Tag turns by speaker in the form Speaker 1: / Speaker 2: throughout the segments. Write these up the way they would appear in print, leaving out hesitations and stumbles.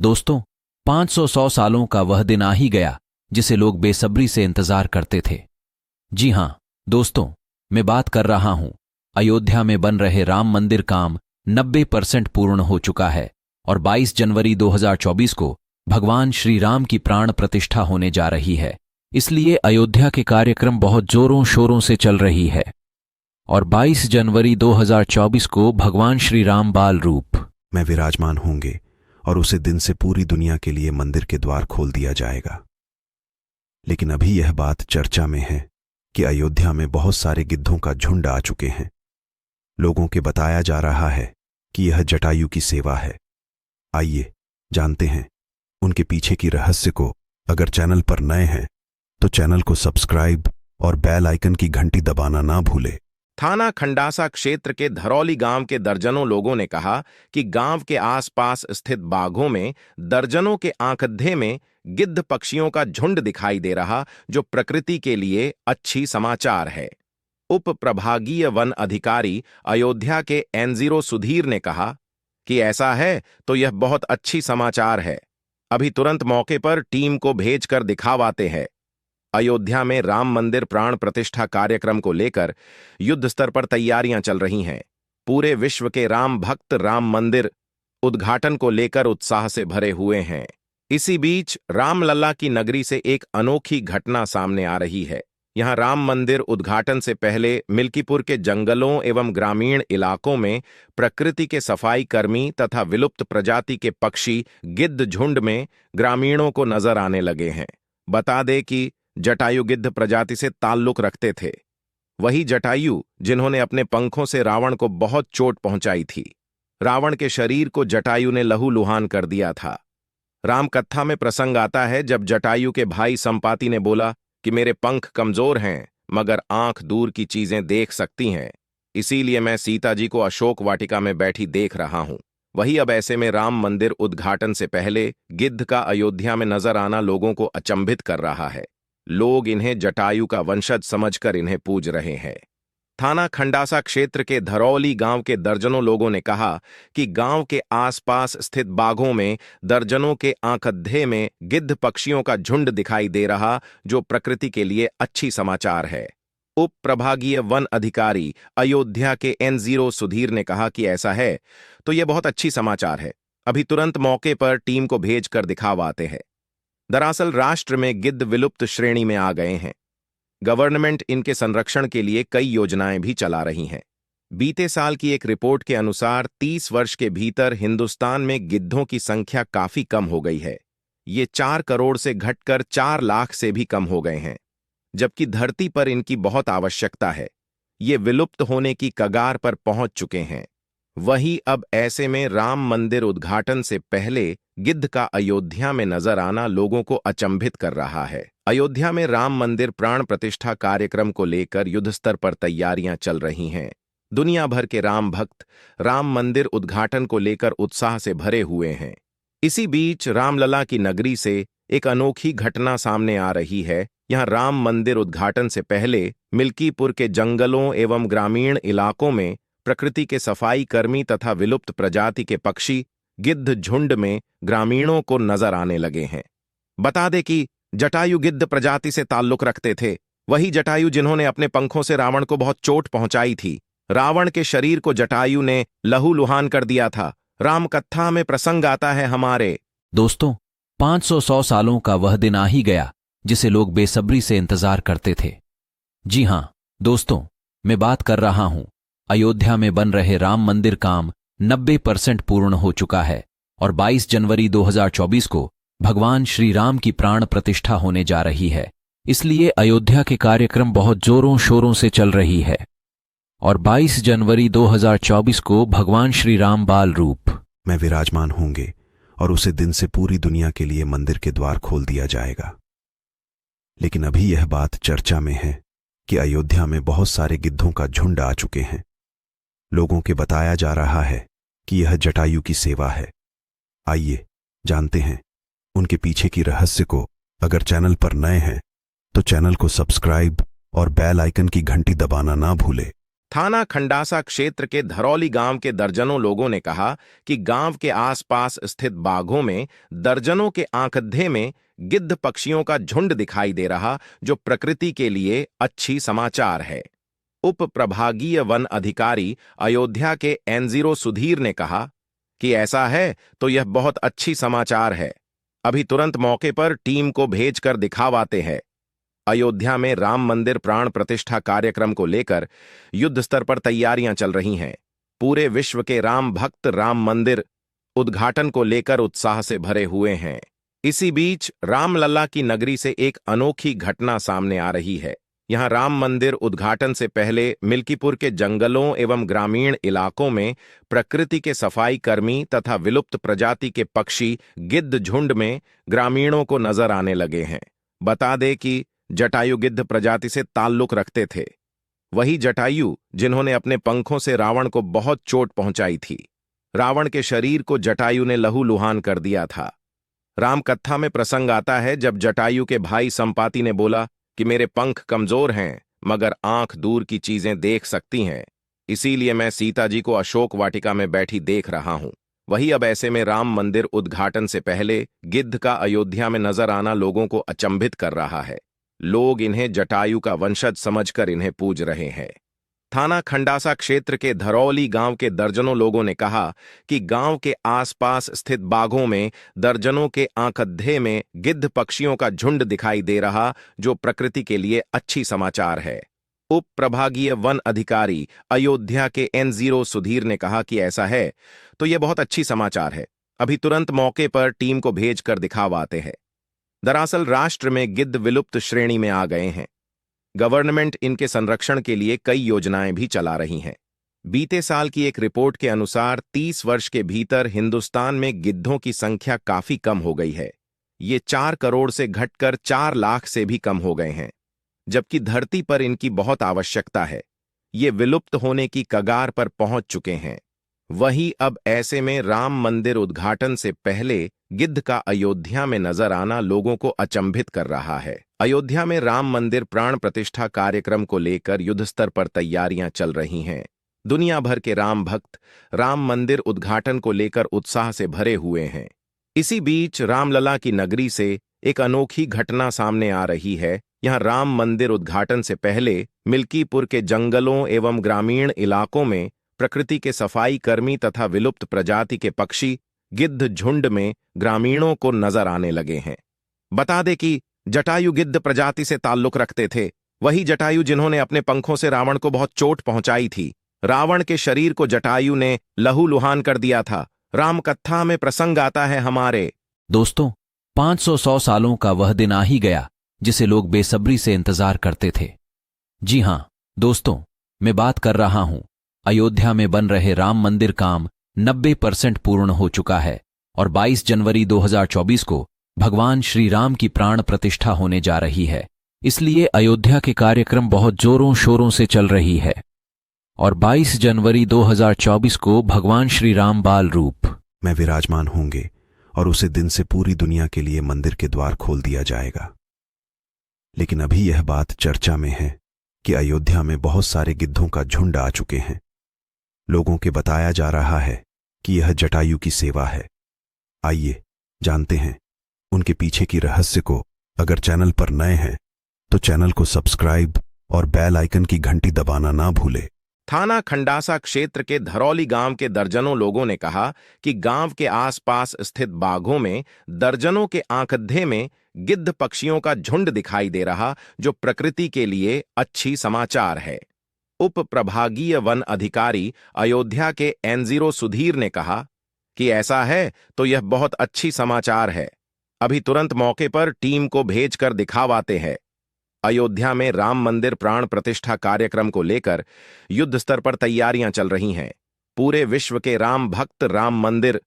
Speaker 1: दोस्तों, 500 सालों का वह दिन आ ही गया जिसे लोग बेसब्री से इंतजार करते थे। जी हां दोस्तों, मैं बात कर रहा हूं अयोध्या में बन रहे राम मंदिर काम 90% पूर्ण हो चुका है और 22 जनवरी 2024 को भगवान श्री राम की प्राण प्रतिष्ठा होने जा रही है। इसलिए अयोध्या के कार्यक्रम बहुत जोरों शोरों से चल रही है और 22 जनवरी 2024 को भगवान श्री राम बाल रूप
Speaker 2: में विराजमान होंगे और उसे दिन से पूरी दुनिया के लिए मंदिर के द्वार खोल दिया जाएगा। लेकिन अभी यह बात चर्चा में है कि अयोध्या में बहुत सारे गिद्धों का झुंड आ चुके हैं। लोगों के बताया जा रहा है कि यह जटायु की सेवा है। आइए जानते हैं उनके पीछे की रहस्य को। अगर चैनल पर नए हैं तो चैनल को सब्सक्राइब और बेल आइकन की घंटी दबाना ना भूले।
Speaker 3: थाना खंडासा क्षेत्र के धरौली गांव के दर्जनों लोगों ने कहा कि गांव के आसपास स्थित बागों में दर्जनों के आंकड़े में गिद्ध पक्षियों का झुंड दिखाई दे रहा, जो प्रकृति के लिए अच्छी समाचार है। उप प्रभागीय वन अधिकारी अयोध्या के N0 सुधीर ने कहा कि ऐसा है तो यह बहुत अच्छी समाचार है। अभी तुरंत मौके पर टीम को भेजकर दिखावाते हैं। अयोध्या में राम मंदिर प्राण प्रतिष्ठा कार्यक्रम को लेकर युद्ध स्तर पर तैयारियां चल रही हैं। पूरे विश्व के राम भक्त राम मंदिर उद्घाटन को लेकर उत्साह से भरे हुए हैं। इसी बीच रामलला की नगरी से एक अनोखी घटना सामने आ रही है। यहां राम मंदिर उद्घाटन से पहले मिल्कीपुर के जंगलों एवं ग्रामीण इलाकों में प्रकृति के सफाई कर्मी तथा विलुप्त प्रजाति के पक्षी गिद्ध झुंड में ग्रामीणों को नजर आने लगे हैं। बता दें कि जटायु गिद्ध प्रजाति से ताल्लुक रखते थे। वही जटायु जिन्होंने अपने पंखों से रावण को बहुत चोट पहुंचाई थी। रावण के शरीर को जटायु ने लहूलुहान कर दिया था। राम कथा में प्रसंग आता है जब जटायु के भाई संपाति ने बोला कि मेरे पंख कमजोर हैं मगर आंख दूर की चीजें देख सकती हैं, इसीलिए मैं सीता जी को अशोक वाटिका में बैठी देख रहा हूं। वही अब ऐसे में राम मंदिर उद्घाटन से पहले गिद्ध का अयोध्या में नजर आना लोगों को अचंभित कर रहा है। लोग इन्हें जटायु का वंशज समझकर इन्हें पूज रहे हैं। थाना खंडासा क्षेत्र के धरौली गांव के दर्जनों लोगों ने कहा कि गांव के आसपास स्थित बागों में दर्जनों के आंकड़े में गिद्ध पक्षियों का झुंड दिखाई दे रहा, जो प्रकृति के लिए अच्छी समाचार है। उप प्रभागीय वन अधिकारी अयोध्या के N0 सुधीर ने कहा कि ऐसा है तो यह बहुत अच्छी समाचार है। अभी तुरंत मौके पर टीम को भेजकर दिखावाते हैं। दरअसल राष्ट्र में गिद्ध विलुप्त श्रेणी में आ गए हैं। गवर्नमेंट इनके संरक्षण के लिए कई योजनाएं भी चला रही हैं। बीते साल की एक रिपोर्ट के अनुसार 30 वर्ष के भीतर हिंदुस्तान में गिद्धों की संख्या काफी कम हो गई है। ये 4 करोड़ से घटकर 4 लाख से भी कम हो गए हैं, जबकि धरती पर इनकी बहुत आवश्यकता है। ये विलुप्त होने की कगार पर पहुंच चुके हैं। वहीं अब ऐसे में राम मंदिर उद्घाटन से पहले गिद्ध का अयोध्या में नजर आना लोगों को अचंभित कर रहा है। अयोध्या में राम मंदिर प्राण प्रतिष्ठा कार्यक्रम को लेकर युद्ध स्तर पर तैयारियां चल रही हैं। दुनिया भर के राम भक्त राम मंदिर उद्घाटन को लेकर उत्साह से भरे हुए हैं। इसी बीच रामलला की नगरी से एक अनोखी घटना सामने आ रही है। यहां राम मंदिर उद्घाटन से पहले मिल्कीपुर के जंगलों एवं ग्रामीण इलाकों में प्रकृति के सफाई कर्मी तथा विलुप्त प्रजाति के पक्षी गिद्ध झुंड में ग्रामीणों को नजर आने लगे हैं। बता दें कि जटायु गिद्ध प्रजाति से ताल्लुक रखते थे। वही जटायु जिन्होंने अपने पंखों से रावण को बहुत चोट पहुंचाई थी। रावण के शरीर को जटायु ने लहूलुहान कर दिया था। राम कथा में प्रसंग आता है हमारे।
Speaker 1: दोस्तों, 500 सालों का वह दिन आ ही गया जिसे लोग बेसब्री से इंतजार करते थे। जी हां दोस्तों, मैं बात कर रहा हूं अयोध्या में बन रहे राम मंदिर काम 90% पूर्ण हो चुका है और 22 जनवरी 2024 को भगवान श्री राम की प्राण प्रतिष्ठा होने जा रही है। इसलिए अयोध्या के कार्यक्रम बहुत जोरों शोरों से चल रही है और 22 जनवरी 2024 को भगवान श्री राम बाल रूप
Speaker 2: में विराजमान होंगे और उसे दिन से पूरी दुनिया के लिए मंदिर के द्वार खोल दिया जाएगा। लेकिन अभी यह बात चर्चा में है कि अयोध्या में बहुत सारे गिद्धों का झुंड आ चुके हैं। लोगों के बताया जा रहा है कि यह जटायु की सेवा है। आइए जानते हैं उनके पीछे की रहस्य को। अगर चैनल पर नए हैं तो चैनल को सब्सक्राइब और बेल आइकन की घंटी दबाना ना भूले।
Speaker 3: थाना खंडासा क्षेत्र के धरौली गांव के दर्जनों लोगों ने कहा कि गांव के आसपास स्थित बागों में दर्जनों के आंकड़े में गिद्ध पक्षियों का झुंड दिखाई दे रहा, जो प्रकृति के लिए अच्छी समाचार है। उप प्रभागीय वन अधिकारी अयोध्या के N0 सुधीर ने कहा कि ऐसा है तो यह बहुत अच्छी समाचार है। अभी तुरंत मौके पर टीम को भेजकर दिखावाते हैं। अयोध्या में राम मंदिर प्राण प्रतिष्ठा कार्यक्रम को लेकर युद्ध स्तर पर तैयारियां चल रही हैं। पूरे विश्व के राम भक्त राम मंदिर उद्घाटन को लेकर उत्साह से भरे हुए हैं। इसी बीच रामलला की नगरी से एक अनोखी घटना सामने आ रही है। यहां राम मंदिर उद्घाटन से पहले मिल्कीपुर के जंगलों एवं ग्रामीण इलाकों में प्रकृति के सफाई कर्मी तथा विलुप्त प्रजाति के पक्षी गिद्ध झुंड में ग्रामीणों को नजर आने लगे हैं। बता दें कि जटायु गिद्ध प्रजाति से ताल्लुक रखते थे। वही जटायु जिन्होंने अपने पंखों से रावण को बहुत चोट पहुंचाई थी। रावण के शरीर को जटायु ने लहूलुहान कर दिया था। राम कथा में प्रसंग आता है जब जटायु के भाई संपाति ने बोला कि मेरे पंख कमजोर हैं मगर आंख दूर की चीजें देख सकती हैं, इसीलिए मैं सीता जी को अशोक वाटिका में बैठी देख रहा हूं। वही अब ऐसे में राम मंदिर उद्घाटन से पहले गिद्ध का अयोध्या में नजर आना लोगों को अचंभित कर रहा है। लोग इन्हें जटायु का वंशज समझकर इन्हें पूज रहे हैं। थाना खंडासा क्षेत्र के धरौली गांव के दर्जनों लोगों ने कहा कि गांव के आसपास स्थित बागों में दर्जनों के आंकड़े में गिद्ध पक्षियों का झुंड दिखाई दे रहा, जो प्रकृति के लिए अच्छी समाचार है। उप प्रभागीय वन अधिकारी अयोध्या के N0 सुधीर ने कहा कि ऐसा है तो यह बहुत अच्छी समाचार है। अभी तुरंत मौके पर टीम को भेजकर दिखावाते हैं। दरअसल राष्ट्र में गिद्ध विलुप्त श्रेणी में आ गए हैं। गवर्नमेंट इनके संरक्षण के लिए कई योजनाएं भी चला रही हैं। बीते साल की एक रिपोर्ट के अनुसार 30 वर्ष के भीतर हिंदुस्तान में गिद्धों की संख्या काफी कम हो गई है। ये 4 करोड़ से घटकर 4 लाख से भी कम हो गए हैं, जबकि धरती पर इनकी बहुत आवश्यकता है। ये विलुप्त होने की कगार पर पहुंच चुके हैं। वहीं अब ऐसे में राम मंदिर उद्घाटन से पहले गिद्ध का अयोध्या में नजर आना लोगों को अचंभित कर रहा है। अयोध्या में राम मंदिर प्राण प्रतिष्ठा कार्यक्रम को लेकर युद्ध स्तर पर तैयारियां चल रही हैं। दुनिया भर के राम भक्त राम मंदिर उद्घाटन को लेकर उत्साह से भरे हुए हैं। इसी बीच रामलला की नगरी से एक अनोखी घटना सामने आ रही है। यहां राम मंदिर उद्घाटन से पहले मिल्कीपुर के जंगलों एवं ग्रामीण इलाकों में प्रकृति के सफाई कर्मी तथा विलुप्त प्रजाति के पक्षी गिद्ध झुंड में ग्रामीणों को नजर आने लगे हैं। बता दें कि जटायु गिद्ध प्रजाति से ताल्लुक रखते थे। वही जटायु जिन्होंने अपने पंखों से रावण को बहुत चोट पहुंचाई थी। रावण के शरीर को जटायु ने लहूलुहान कर दिया था। राम कथा में प्रसंग आता है हमारे।
Speaker 1: दोस्तों, 500 सालों का वह दिन आ ही गया जिसे लोग बेसब्री से इंतजार करते थे। जी हां दोस्तों, मैं बात कर रहा हूं अयोध्या में बन रहे राम मंदिर काम 90% पूर्ण हो चुका है और 22 जनवरी 2024 को भगवान श्री राम की प्राण प्रतिष्ठा होने जा रही है। इसलिए अयोध्या के कार्यक्रम बहुत जोरों शोरों से चल रही है और 22 जनवरी 2024 को भगवान श्री राम बाल रूप
Speaker 2: में विराजमान होंगे और उसे दिन से पूरी दुनिया के लिए मंदिर के द्वार खोल दिया जाएगा। लेकिन अभी यह बात चर्चा में है कि अयोध्या में बहुत सारे गिद्धों का झुंड आ चुके हैं। लोगों के बताया जा रहा है कि यह जटायु की सेवा है। आइए जानते हैं उनके पीछे की रहस्य को। अगर चैनल पर नए हैं तो चैनल को सब्सक्राइब और बेल आइकन की घंटी दबाना ना भूले।
Speaker 3: थाना खंडासा क्षेत्र के धरौली गांव के दर्जनों लोगों ने कहा कि गांव के आसपास स्थित बागों में दर्जनों के आंकड़े में गिद्ध पक्षियों का झुंड दिखाई दे रहा, जो प्रकृति के लिए अच्छी समाचार है। उप प्रभागीय वन अधिकारी अयोध्या के N0 सुधीर ने कहा कि ऐसा है तो यह बहुत अच्छी समाचार है। अभी तुरंत मौके पर टीम को भेजकर दिखावाते हैं। अयोध्या में राम मंदिर प्राण प्रतिष्ठा कार्यक्रम को लेकर युद्ध स्तर पर तैयारियां चल रही हैं। पूरे विश्व के राम भक्त राम मंदिर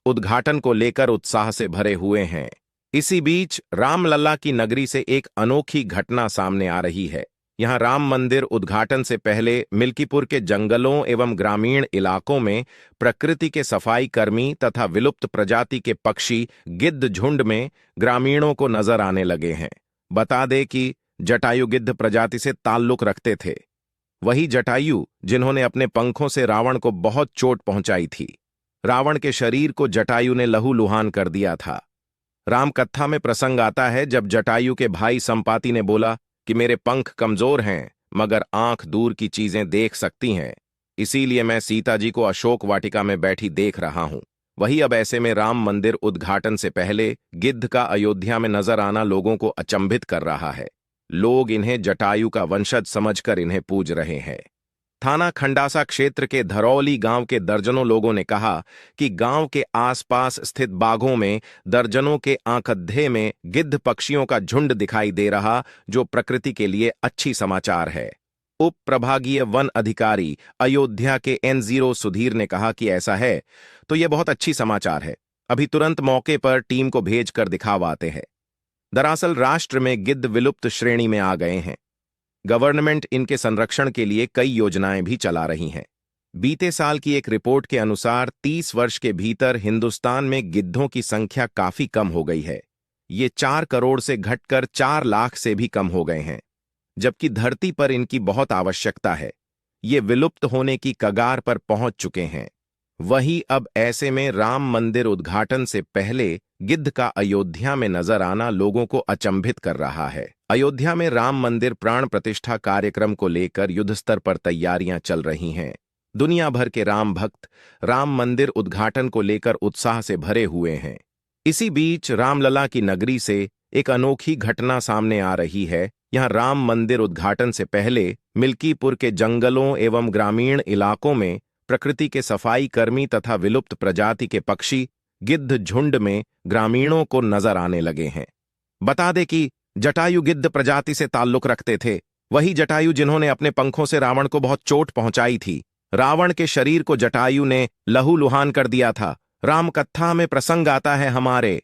Speaker 3: उद्घाटन को लेकर उत्साह से भरे हुए हैं। इसी बीच रामलला की नगरी से एक अनोखी घटना सामने आ रही है। यहां राम मंदिर उद्घाटन से पहले मिल्कीपुर के जंगलों एवं ग्रामीण इलाकों में प्रकृति के सफाई कर्मी तथा विलुप्त प्रजाति के पक्षी गिद्ध झुंड में ग्रामीणों को नजर आने लगे हैं। बता दें कि जटायु गिद्ध प्रजाति से ताल्लुक रखते थे। वही जटायु जिन्होंने अपने पंखों से रावण को बहुत चोट पहुंचाई थी। रावण के शरीर को जटायु ने लहूलुहान कर दिया था। रामकथा में प्रसंग आता है जब जटायु के भाई संपाति ने बोला कि मेरे पंख कमजोर हैं मगर आंख दूर की चीजें देख सकती हैं, इसीलिए मैं सीता जी को अशोक वाटिका में बैठी देख रहा हूं। वही अब ऐसे में राम मंदिर उद्घाटन से पहले गिद्ध का अयोध्या में नजर आना लोगों को अचंभित कर रहा है। लोग इन्हें जटायु का वंशज समझकर इन्हें पूज रहे हैं। थाना खंडासा क्षेत्र के धरौली गांव के दर्जनों लोगों ने कहा कि गांव के आसपास स्थित बागों में दर्जनों के आंकधे में गिद्ध पक्षियों का झुंड दिखाई दे रहा, जो प्रकृति के लिए अच्छी समाचार है। उप प्रभागीय वन अधिकारी अयोध्या के N0 सुधीर ने कहा कि ऐसा है तो यह बहुत अच्छी समाचार है, अभी तुरंत मौके पर टीम को भेजकर दिखावाते हैं। दरअसल राष्ट्र में गिद्ध विलुप्त श्रेणी में आ गए हैं। गवर्नमेंट इनके संरक्षण के लिए कई योजनाएं भी चला रही हैं। बीते साल की एक रिपोर्ट के अनुसार 30 वर्ष के भीतर हिंदुस्तान में गिद्धों की संख्या काफी कम हो गई है। ये 4 करोड़ से घटकर 4 लाख से भी कम हो गए हैं, जबकि धरती पर इनकी बहुत आवश्यकता है। ये विलुप्त होने की कगार पर पहुंच चुके हैं। वहीं अब ऐसे में राम मंदिर उद्घाटन से पहले गिद्ध का अयोध्या में नजर आना लोगों को अचंभित कर रहा है। अयोध्या में राम मंदिर प्राण प्रतिष्ठा कार्यक्रम को लेकर युद्धस्तर पर तैयारियां चल रही हैं। दुनिया भर के राम भक्त राम मंदिर उद्घाटन को लेकर उत्साह से भरे हुए हैं। इसी बीच रामलला की नगरी से एक अनोखी घटना सामने आ रही है। यहां राम मंदिर उद्घाटन से पहले मिल्कीपुर के जंगलों एवं ग्रामीण इलाकों में प्रकृति के सफाई कर्मी तथा विलुप्त प्रजाति के पक्षी गिद्ध झुंड में ग्रामीणों को नजर आने लगे हैं। बता दें कि जटायु गिद्ध प्रजाति से ताल्लुक रखते थे। वही जटायु जिन्होंने अपने पंखों से रावण को बहुत चोट पहुंचाई थी। रावण के शरीर को जटायु ने लहूलुहान कर दिया था। रामकथा में प्रसंग आता है हमारे